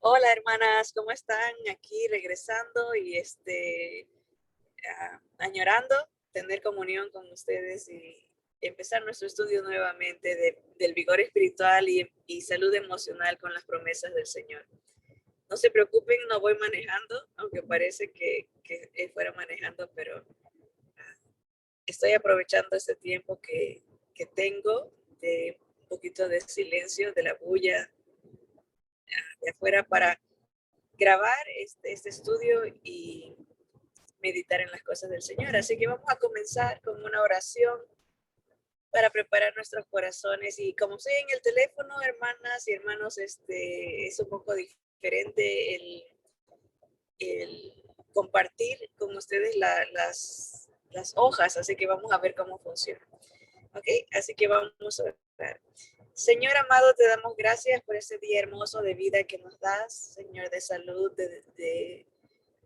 Hola hermanas, ¿cómo están? Aquí regresando y añorando tener comunión con ustedes y empezar nuestro estudio nuevamente del vigor espiritual y salud emocional con las promesas del Señor. No se preocupen, no voy manejando, aunque parece que fuera manejando, pero estoy aprovechando este tiempo que tengo de un poquito de silencio, de la bulla de afuera para grabar este estudio y meditar en las cosas del Señor. Así que vamos a comenzar con una oración para preparar nuestros corazones. Y como estoy en el teléfono, hermanas y hermanos, es un poco diferente el compartir con ustedes las hojas, así que vamos a ver cómo funciona. ¿Ok? Así que vamos a ver. Señor amado, te damos gracias por este día hermoso de vida que nos das, Señor, de salud, de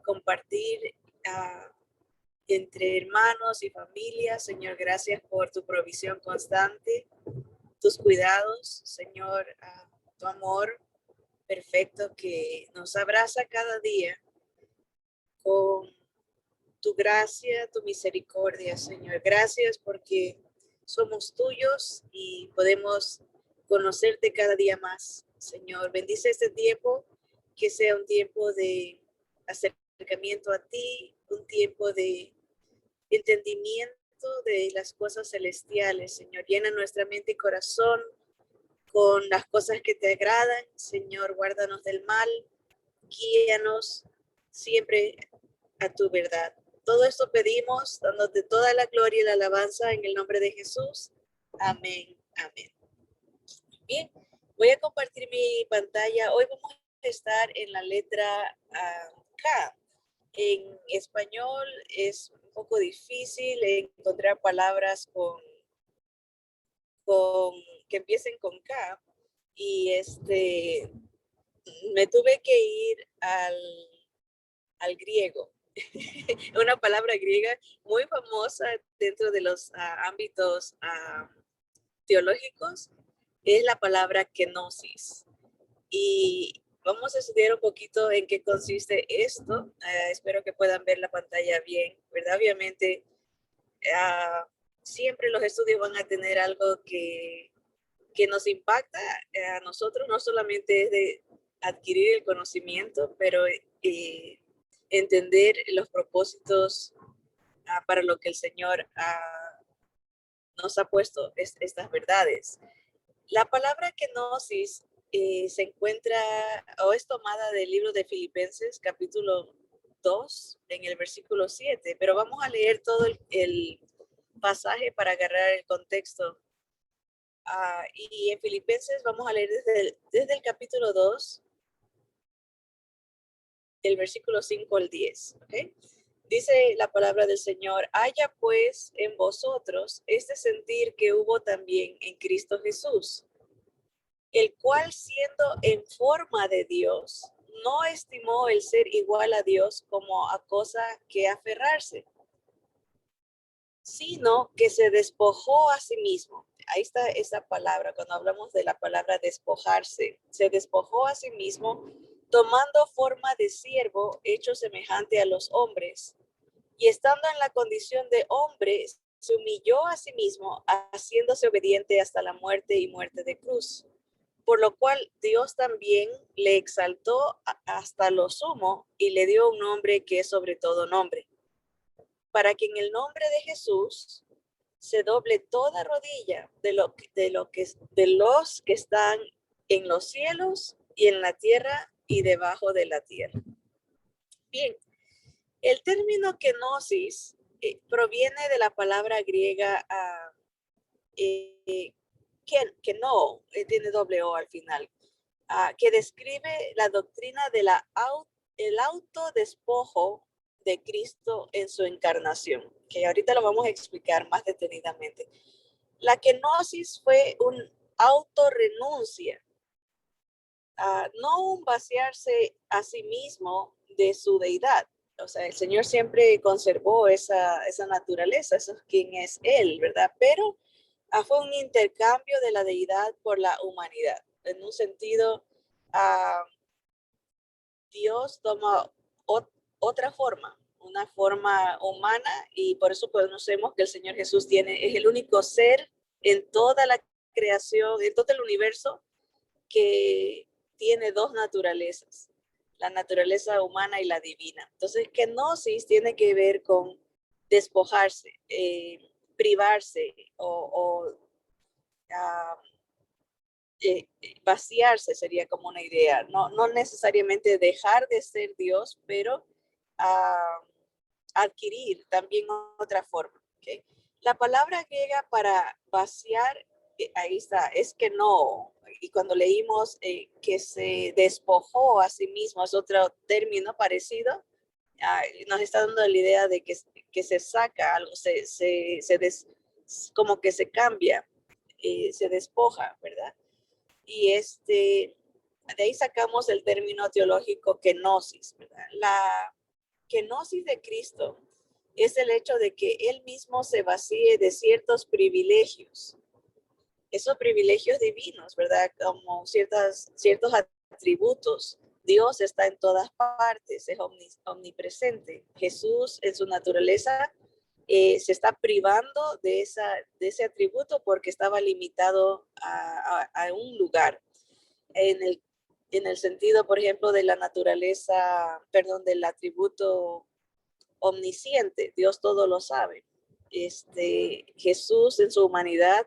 compartir entre hermanos y familia. Señor, gracias por tu provisión constante, tus cuidados, Señor, tu amor perfecto que nos abraza cada día con tu gracia, tu misericordia, Señor. Gracias porque somos tuyos y podemos conocerte cada día más, Señor. Bendice este tiempo, que sea un tiempo de acercamiento a ti, un tiempo de entendimiento de las cosas celestiales, Señor. Llena nuestra mente y corazón con las cosas que te agradan, Señor. Guárdanos del mal, guíanos siempre a tu verdad. Todo esto pedimos, dándote toda la gloria y la alabanza en el nombre de Jesús. Amén, amén. Bien, voy a compartir mi pantalla. Hoy vamos a estar en la letra K. En español es un poco difícil encontrar palabras con que empiecen con K y me tuve que ir al griego. Una palabra griega muy famosa dentro de los ámbitos teológicos es la palabra kenosis. Y vamos a estudiar un poquito en qué consiste esto. Espero que puedan ver la pantalla bien, ¿verdad? Obviamente, siempre los estudios van a tener algo que nos impacta a nosotros, no solamente es de adquirir el conocimiento, pero entender los propósitos para lo que el Señor nos ha puesto estas verdades. La palabra kenosis se encuentra o es tomada del libro de Filipenses, capítulo 2, en el versículo 7, pero vamos a leer todo el pasaje para agarrar el contexto. Y en Filipenses vamos a leer desde el capítulo 2, del versículo 5 al 10. ¿Okay? Dice la palabra del Señor: haya pues en vosotros este sentir que hubo también en Cristo Jesús, el cual siendo en forma de Dios, no estimó el ser igual a Dios como a cosa que aferrarse, sino que se despojó a sí mismo. Ahí está esa palabra, cuando hablamos de la palabra despojarse, se despojó a sí mismo, tomando forma de siervo, hecho semejante a los hombres, y estando en la condición de hombre, se humilló a sí mismo, haciéndose obediente hasta la muerte y muerte de cruz. Por lo cual Dios también le exaltó hasta lo sumo y le dio un nombre que es sobre todo nombre, para que en el nombre de Jesús se doble toda rodilla de los que están en los cielos y en la tierra y debajo de la tierra. Bien, el término kenosis proviene de la palabra griega que no, tiene doble O al final, que describe la doctrina de el autodespojo de Cristo en su encarnación, que ahorita lo vamos a explicar más detenidamente. La kenosis fue un autorrenuncia, no un vaciarse a sí mismo de su deidad. O sea, el Señor siempre conservó esa naturaleza, eso es quien es Él, ¿verdad? Pero fue un intercambio de la deidad por la humanidad. en un sentido, ah, Dios toma otra forma, una forma humana, y por eso conocemos que el Señor Jesús es el único ser en toda la creación, en todo el universo, que tiene dos naturalezas, la naturaleza humana y la divina. Entonces, kenosis tiene que ver con despojarse, privarse o uh, vaciarse sería como una idea. No necesariamente dejar de ser Dios, pero adquirir también otra forma. ¿Okay? La palabra griega para vaciar, ahí está, es que no. Y cuando leímos que se despojó a sí mismo, es otro término parecido, nos está dando la idea de que se saca algo, como que se cambia, se despoja, ¿verdad? Y de ahí sacamos el término teológico kenosis, ¿verdad? La kenosis de Cristo es el hecho de que Él mismo se vacíe de ciertos privilegios, esos privilegios divinos, ¿verdad? Como ciertos atributos. Dios está en todas partes, es omnipresente. Jesús en su naturaleza se está privando de ese atributo porque estaba limitado a un lugar. En el sentido, por ejemplo, de la naturaleza, perdón, del atributo omnisciente, Dios todo lo sabe. Jesús en su humanidad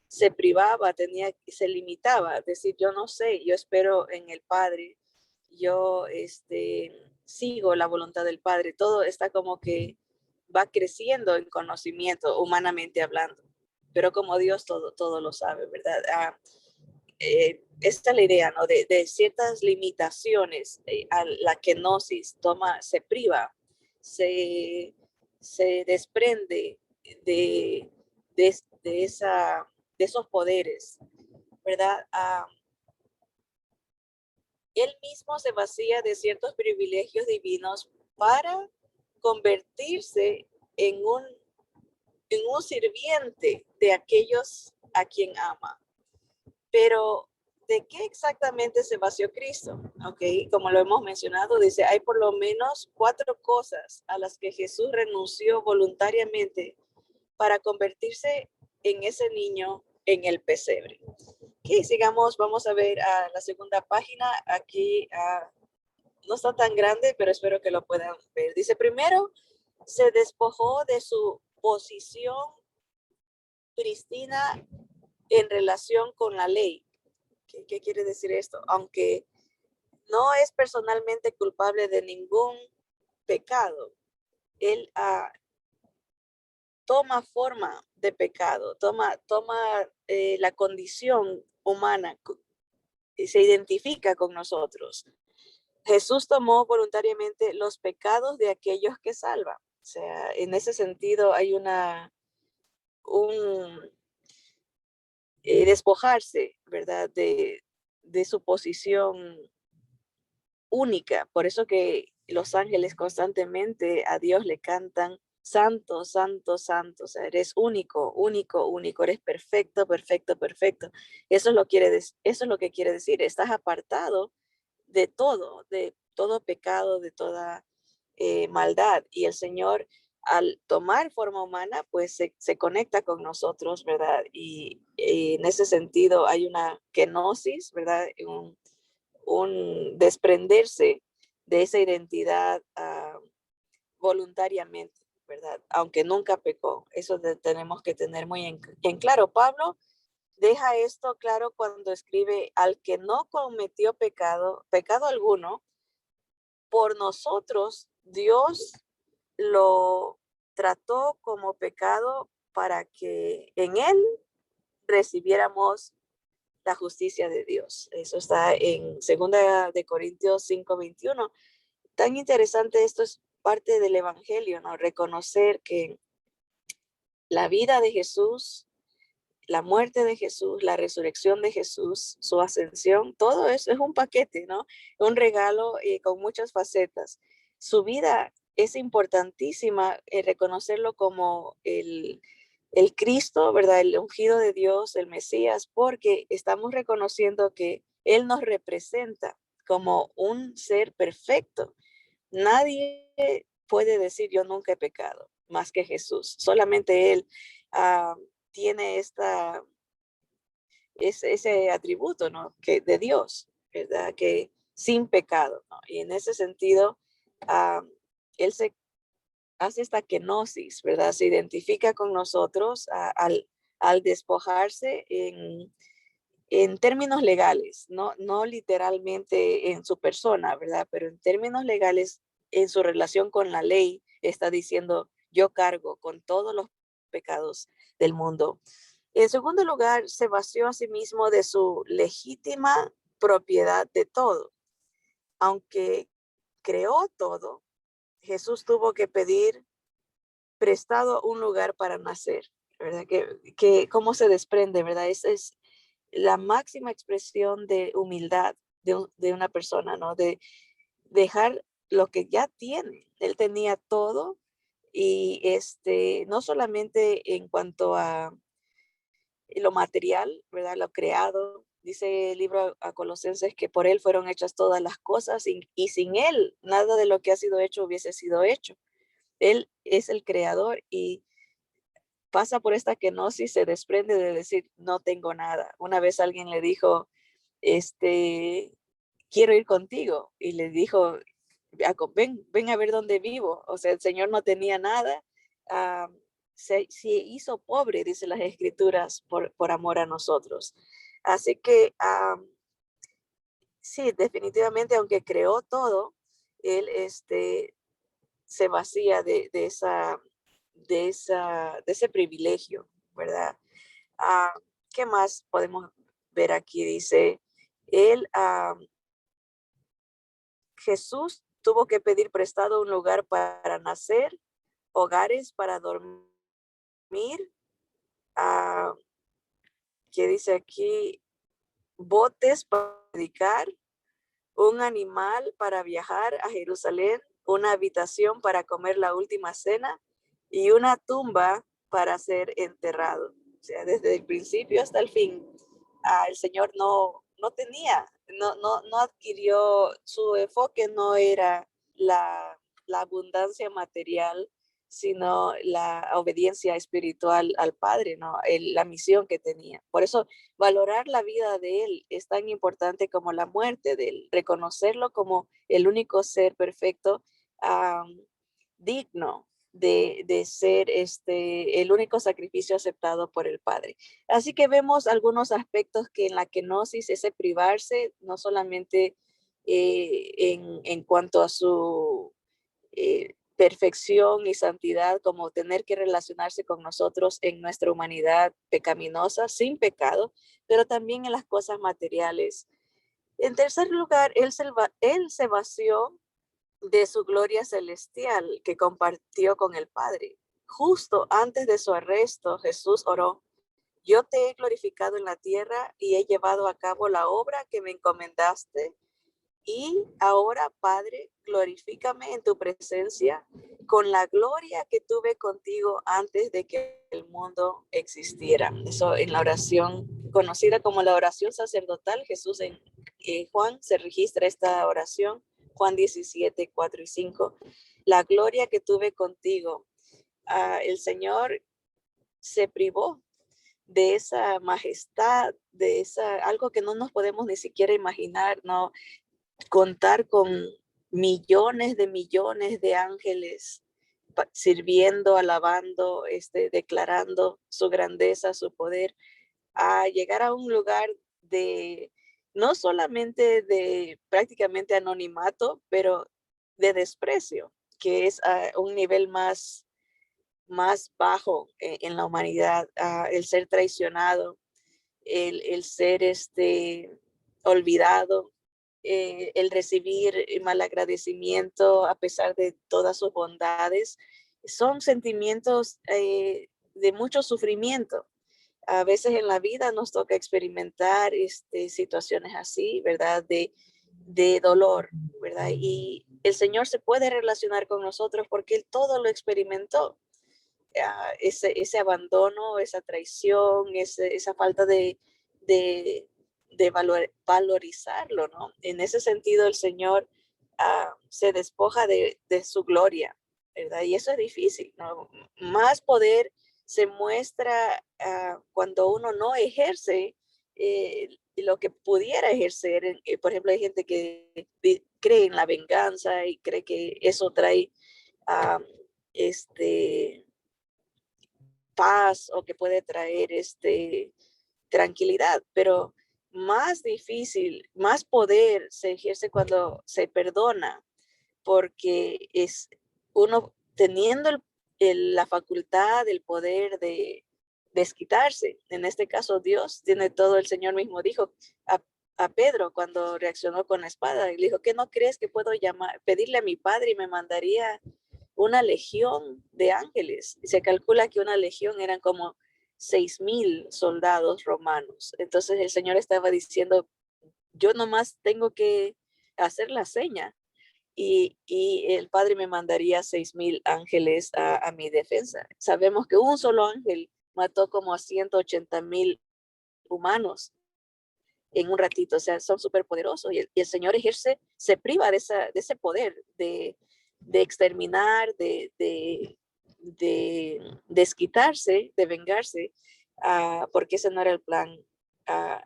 se privaba, se limitaba, es decir, yo no sé, yo espero en el Padre, yo sigo la voluntad del Padre, todo está como que va creciendo en conocimiento, humanamente hablando, pero como Dios todo lo sabe, ¿verdad? Esta es la idea, ¿no? De ciertas limitaciones a la kenosis se priva, se, se desprende de, de esos poderes, ¿verdad? Él mismo se vacía de ciertos privilegios divinos para convertirse en un sirviente de aquellos a quien ama. Pero, ¿de qué exactamente se vació Cristo? Ok, como lo hemos mencionado, dice, hay por lo menos 4 cosas a las que Jesús renunció voluntariamente para convertirse en ese niño en el pesebre. Ok, sigamos, vamos a ver a la segunda página. Aquí no está tan grande, pero espero que lo puedan ver. Dice, primero, se despojó de su posición pristina en relación con la ley. ¿Qué quiere decir esto? Aunque no es personalmente culpable de ningún pecado, él toma forma de pecado, toma la condición humana y se identifica con nosotros. Jesús tomó voluntariamente los pecados de aquellos que salva. O sea, en ese sentido hay un despojarse, ¿verdad? De su posición única. Por eso que los ángeles constantemente a Dios le cantan, santo, santo, santo. O sea, eres único, único, único. Eres perfecto, perfecto, perfecto. Eso es lo que quiere decir. Estás apartado de todo pecado, de toda maldad. Y el Señor, al tomar forma humana, pues se conecta con nosotros, ¿verdad? Y en ese sentido hay una kenosis, ¿verdad? Un desprenderse de esa identidad voluntariamente, ¿verdad? Aunque nunca pecó. Eso tenemos que tener muy en claro. Pablo deja esto claro cuando escribe, al que no cometió pecado alguno, por nosotros Dios lo trató como pecado para que en él recibiéramos la justicia de Dios. Eso está en 2 5:21. Tan interesante, esto es parte del evangelio, ¿no? Reconocer que la vida de Jesús, la muerte de Jesús, la resurrección de Jesús, su ascensión, todo eso es un paquete, ¿no? Un regalo con muchas facetas. Su vida es importantísima, reconocerlo como el Cristo, ¿verdad? El ungido de Dios, el Mesías, porque estamos reconociendo que Él nos representa como un ser perfecto. Nadie puede decir yo nunca he pecado más que Jesús. Solamente Él ah, tiene ese atributo, ¿no? Que de Dios, ¿verdad? Que sin pecado, ¿no? Y en ese sentido, ah, Él se hace esta kenosis, ¿verdad? Se identifica con nosotros al despojarse en términos legales, no literalmente en su persona, ¿verdad? Pero en términos legales, en su relación con la ley, está diciendo, yo cargo con todos los pecados del mundo. En segundo lugar, se vació a sí mismo de su legítima propiedad de todo. Aunque creó todo, Jesús tuvo que pedir prestado un lugar para nacer, ¿verdad? Que cómo se desprende, ¿verdad? Esa es la máxima expresión de humildad de una persona, ¿no? De dejar lo que ya tiene. Él tenía todo y no solamente en cuanto a lo material, ¿verdad? Lo creado. Dice el libro a Colosenses que por él fueron hechas todas las cosas y sin él nada de lo que ha sido hecho hubiese sido hecho. Él es el creador y pasa por esta kenosis, se desprende de decir, no tengo nada. Una vez alguien le dijo, quiero ir contigo. Y le dijo, ven a ver dónde vivo. O sea, el Señor no tenía nada. ah, se hizo pobre, dice las escrituras, por amor a nosotros. Así que sí, definitivamente, aunque creó todo, él se vacía de ese privilegio, ¿verdad? Ah, ¿Qué más podemos ver aquí? Dice, él, Jesús tuvo que pedir prestado un lugar para nacer, hogares para dormir, ah, que dice aquí, botes para predicar, un animal para viajar a Jerusalén, una habitación para comer la última cena y una tumba para ser enterrado. O sea, desde el principio hasta el fin, el Señor no tenía, no adquirió, su enfoque no era la abundancia material, sino la obediencia espiritual al Padre, ¿no? La misión que tenía. Por eso valorar la vida de él es tan importante como la muerte de él, reconocerlo como el único ser perfecto, um, digno de ser el único sacrificio aceptado por el Padre. Así que vemos algunos aspectos que en la kenosis, ese privarse, no solamente en cuanto a su perfección y santidad, como tener que relacionarse con nosotros en nuestra humanidad pecaminosa, sin pecado, pero también en las cosas materiales. En tercer lugar, él se vació de su gloria celestial que compartió con el Padre. Justo antes de su arresto, Jesús oró, yo te he glorificado en la tierra y he llevado a cabo la obra que me encomendaste. Y ahora, Padre, glorifícame en tu presencia con la gloria que tuve contigo antes de que el mundo existiera. Eso en la oración conocida como la oración sacerdotal, Jesús en Juan se registra esta oración, Juan 17, 4 y 5. La gloria que tuve contigo. El Señor se privó de esa majestad, algo que no nos podemos ni siquiera imaginar, no contar con millones de ángeles sirviendo, alabando, declarando su grandeza, su poder, a llegar a un lugar de no solamente de prácticamente anonimato, pero de desprecio, que es un nivel más bajo en la humanidad, el ser traicionado, el ser olvidado, el recibir malagradecimiento a pesar de todas sus bondades, son sentimientos de mucho sufrimiento. A veces en la vida nos toca experimentar situaciones así, ¿verdad? De dolor, ¿verdad? Y el Señor se puede relacionar con nosotros porque Él todo lo experimentó. ese abandono, esa traición, esa falta de valorizarlo, ¿no? En ese sentido, el Señor se despoja de su gloria, ¿verdad? Y eso es difícil, ¿no? Más poder se muestra cuando uno no ejerce lo que pudiera ejercer. Por ejemplo, hay gente que cree en la venganza y cree que eso trae um, este, paz o que puede traer tranquilidad, pero más difícil, más poder se ejerce cuando se perdona, porque es uno teniendo la facultad, el poder de desquitarse. En este caso, Dios tiene todo. El Señor mismo dijo a Pedro cuando reaccionó con la espada, y le dijo, ¿qué no crees que puedo pedirle a mi padre y me mandaría una legión de ángeles? Y se calcula que una legión eran como 6,000 soldados romanos. Entonces el Señor estaba diciendo, yo nomás tengo que hacer la seña y el Padre me mandaría 6,000 ángeles a mi defensa. Sabemos que un solo ángel mató como a 180,000 humanos en un ratito, o sea, son súper poderosos y el Señor ejerce, se priva de ese poder de exterminar, de desquitarse, de vengarse, porque ese no era el plan uh,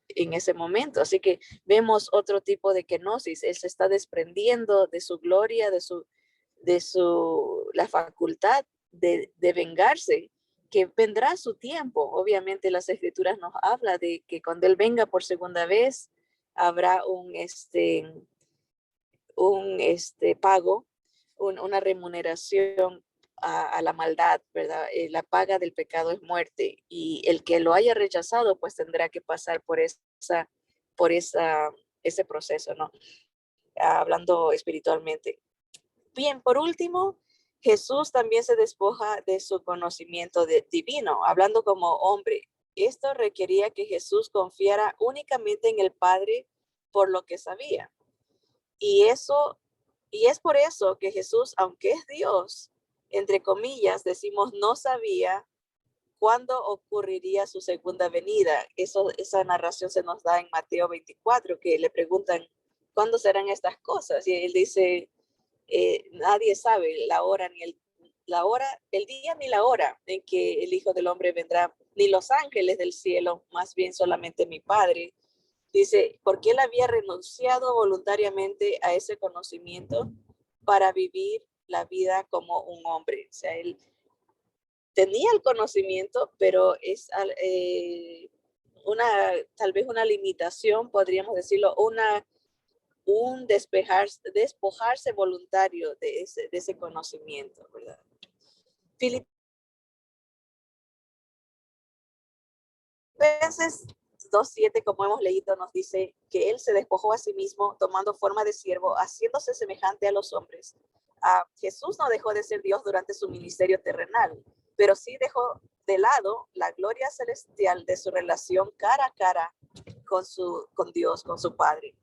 en ese momento. Así que vemos otro tipo de kenosis. Él se está desprendiendo de su gloria, la facultad de vengarse, que vendrá su tiempo. Obviamente las escrituras nos habla de que cuando Él venga por segunda vez, habrá un pago, una remuneración a la maldad, ¿verdad? La paga del pecado es muerte y el que lo haya rechazado pues tendrá que pasar por ese proceso, ¿no? Hablando espiritualmente. Bien, por último, Jesús también se despoja de su conocimiento divino, hablando como hombre. Esto requería que Jesús confiara únicamente en el Padre por lo que sabía. Y es por eso que Jesús, aunque es Dios, entre comillas, decimos, no sabía cuándo ocurriría su segunda venida. Esa narración se nos da en Mateo 24, que le preguntan, ¿cuándo serán estas cosas? Y él dice, nadie sabe la hora el día ni la hora en que el Hijo del Hombre vendrá, ni los ángeles del cielo, más bien solamente mi Padre. Dice, porque él había renunciado voluntariamente a ese conocimiento para vivir la vida como un hombre. O sea, él tenía el conocimiento, pero es tal vez una limitación, podríamos decirlo, un despojarse voluntario de ese conocimiento, ¿verdad? Filipenses 2:7, como hemos leído, nos dice que él se despojó a sí mismo tomando forma de siervo, haciéndose semejante a los hombres. Jesús no dejó de ser Dios durante su ministerio terrenal, pero sí dejó de lado la gloria celestial de su relación cara a cara con Dios, con su Padre.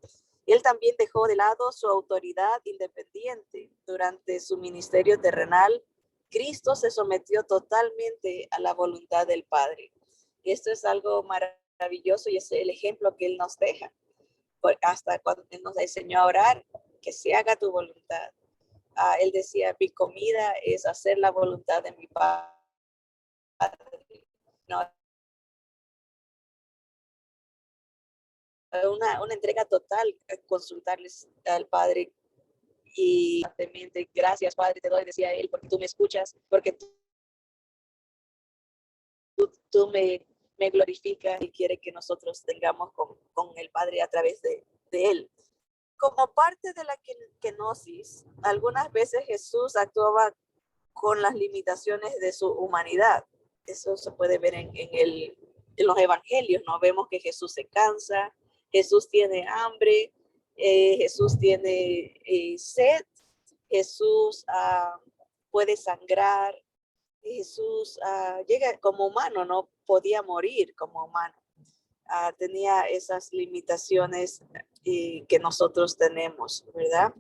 Él también dejó de lado su autoridad independiente durante su ministerio terrenal. Cristo se sometió totalmente a la voluntad del Padre. Y esto es algo maravilloso y es el ejemplo que Él nos deja. Hasta cuando Él nos enseñó a orar, que se haga tu voluntad. Él decía, mi comida es hacer la voluntad de mi Padre. No, una entrega total, consultarles al Padre y gracias Padre te doy, decía él, porque tú me escuchas, porque tú me glorificas y quiere que nosotros tengamos con el Padre a través de él. Como parte de la kenosis, algunas veces Jesús actuaba con las limitaciones de su humanidad. Eso se puede ver en los evangelios, ¿no? Vemos que Jesús se cansa, Jesús tiene hambre, Jesús tiene sed, Jesús puede sangrar, Jesús llega como humano, no podía morir como humano. Tenía esas limitaciones que nosotros tenemos, ¿verdad?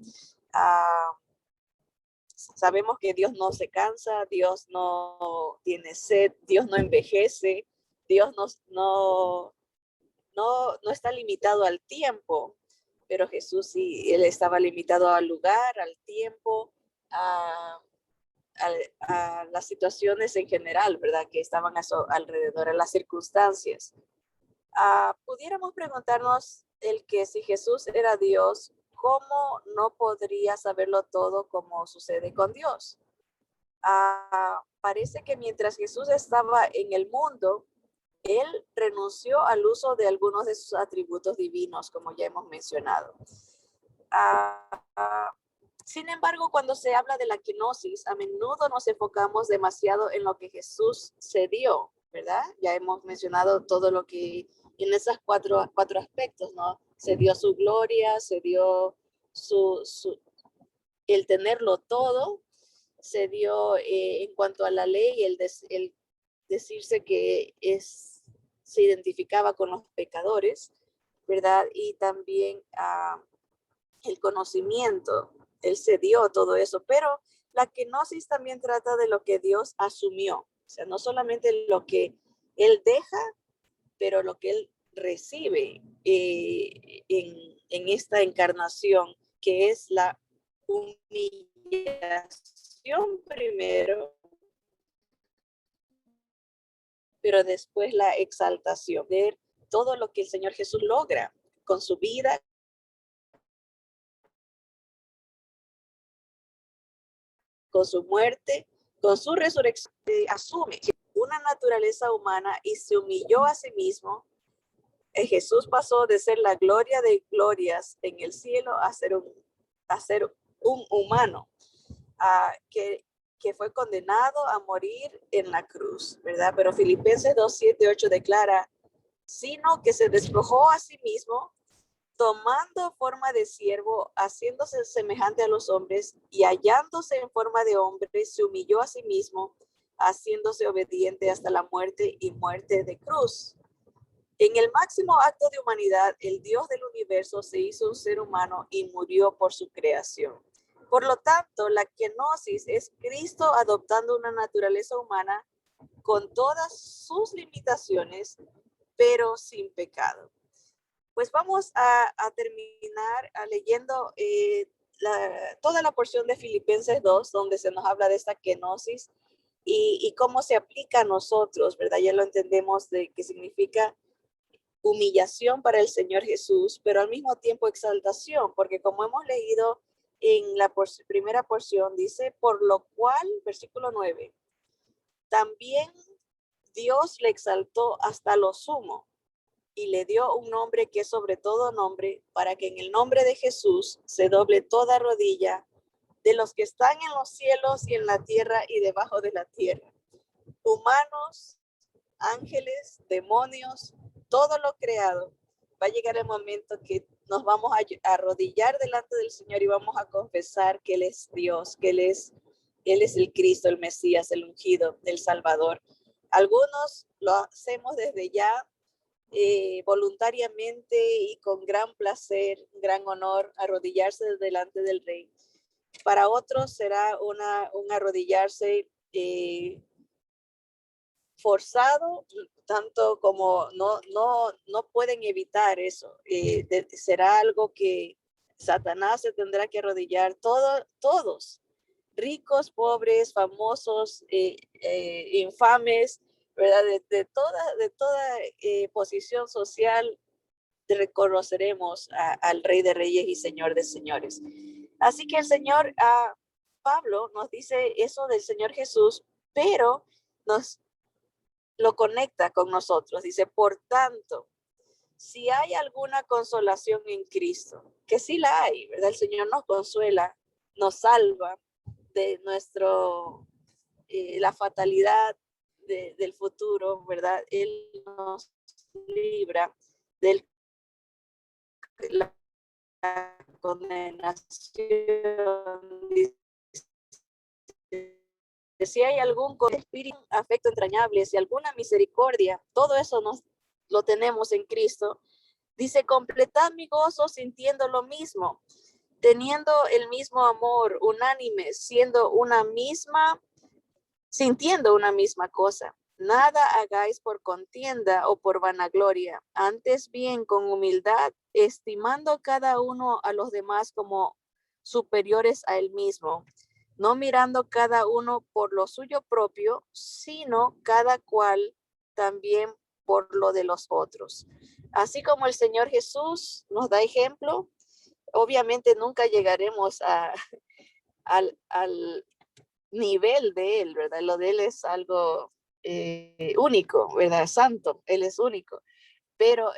sabemos que Dios no se cansa, Dios no tiene sed, Dios no envejece, Dios no está limitado al tiempo, pero Jesús sí, él estaba limitado al lugar, al tiempo, a, a las situaciones en general, ¿verdad? Que estaban a su alrededor, a las circunstancias. Pudiéramos preguntarnos el que si Jesús era Dios, ¿cómo no podría saberlo todo como sucede con Dios? Parece que mientras Jesús estaba en el mundo, él renunció al uso de algunos de sus atributos divinos, como ya hemos mencionado. Sin embargo, cuando se habla de la kenosis, a menudo nos enfocamos demasiado en lo que Jesús se dio, ¿verdad? Ya hemos mencionado todo lo que en esos cuatro aspectos, ¿no? Se dio su gloria, se dio el tenerlo todo, se dio en cuanto a la ley, el decirse que se identificaba con los pecadores, ¿verdad? Y también el conocimiento, él se dio todo eso, pero la kenosis también trata de lo que Dios asumió, o sea, no solamente lo que él deja, pero lo que él recibe en esta encarnación, que es la humillación primero, pero después la exaltación, de todo lo que el Señor Jesús logra con su vida, con su muerte, con su resurrección. Asume una naturaleza humana y se humilló a sí mismo. Jesús pasó de ser la gloria de glorias en el cielo a ser un humano que fue condenado a morir en la cruz, ¿verdad? Pero Filipenses 2, 7, 8 declara, sino que se despojó a sí mismo, tomando forma de siervo, haciéndose semejante a los hombres y hallándose en forma de hombre, se humilló a sí mismo, haciéndose obediente hasta la muerte y muerte de cruz. En el máximo acto de humanidad, el Dios del universo se hizo un ser humano y murió por su creación. Por lo tanto, la kenosis es Cristo adoptando una naturaleza humana con todas sus limitaciones, pero sin pecado. Pues vamos a terminar leyendo toda la porción de Filipenses 2, donde se nos habla de esta kenosis y cómo se aplica a nosotros, ¿verdad? Ya lo entendemos de qué significa humillación para el Señor Jesús, pero al mismo tiempo exaltación, porque como hemos leído en la primera porción, dice, por lo cual, versículo 9, también Dios le exaltó hasta lo sumo y le dio un nombre que es sobre todo nombre, para que en el nombre de Jesús se doble toda rodilla de los que están en los cielos y en la tierra y debajo de la tierra, humanos, ángeles, demonios, todo lo creado. Va a llegar el momento que nos vamos a arrodillar delante del Señor y vamos a confesar que Él es Dios, que Él es el Cristo, el Mesías, el ungido, el Salvador. Algunos lo hacemos desde ya voluntariamente y con gran placer, gran honor, arrodillarse delante del Rey. Para otros será un arrodillarse forzado, tanto como no pueden evitar eso. Será algo que Satanás se tendrá que arrodillar, todos, ricos, pobres, famosos, infames, ¿verdad? De toda posición social, reconoceremos al Rey de Reyes y Señor de Señores. Así que el Señor, Pablo nos dice eso del Señor Jesús, pero nos lo conecta con nosotros. Dice, por tanto, si hay alguna consolación en Cristo, que sí la hay, ¿verdad? El Señor nos consuela, nos salva de la fatalidad del futuro, ¿verdad? Él nos libra de la condenación. Si hay algún espíritu, afecto entrañable, si alguna misericordia, todo eso lo tenemos en Cristo. Dice, completad mi gozo sintiendo lo mismo, teniendo el mismo amor, unánime, siendo una misma, sintiendo una misma cosa. Nada hagáis por contienda o por vanagloria, antes bien con humildad, estimando cada uno a los demás como superiores a él mismo, no mirando cada uno por lo suyo propio, sino cada cual también por lo de los otros. Así como el Señor Jesús nos da ejemplo, obviamente nunca llegaremos al nivel de Él, ¿verdad? Lo de Él es algo único, ¿verdad? Santo, Él es único. Pero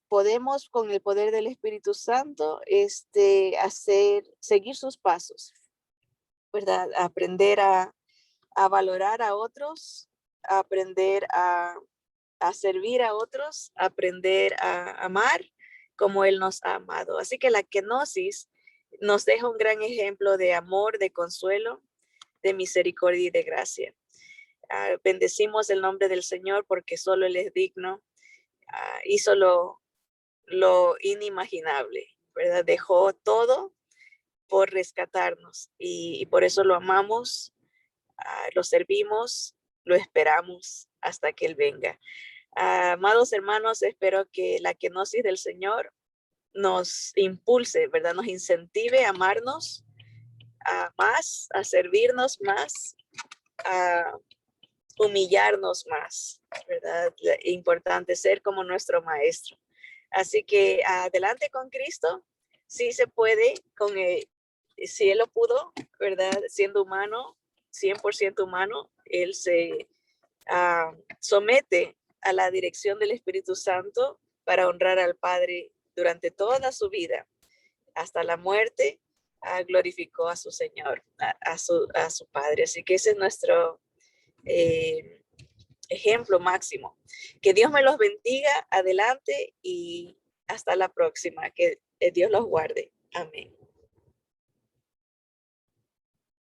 podemos con el poder del Espíritu Santo seguir sus pasos, ¿verdad? Aprender a valorar a otros, aprender a servir a otros, aprender a amar como Él nos ha amado. Así que la kenosis nos deja un gran ejemplo de amor, de consuelo, de misericordia y de gracia. Bendecimos el nombre del Señor porque solo Él es digno. Hizo lo inimaginable, ¿verdad? Dejó todo por rescatarnos y por eso lo amamos, lo servimos, lo esperamos hasta que Él venga. Amados hermanos, espero que la kenosis del Señor nos impulse, ¿verdad? Nos incentive a amarnos más, a servirnos más, a humillarnos más, ¿verdad? Importante ser como nuestro maestro. Así que adelante con Cristo, sí se puede, si Él lo pudo, ¿verdad? Siendo humano, 100% humano, Él se somete a la dirección del Espíritu Santo para honrar al Padre durante toda su vida, hasta la muerte, glorificó a su Señor, a su Padre. Así que ese es nuestro ejemplo máximo. Que Dios me los bendiga, adelante y hasta la próxima. Que Dios los guarde. Amén.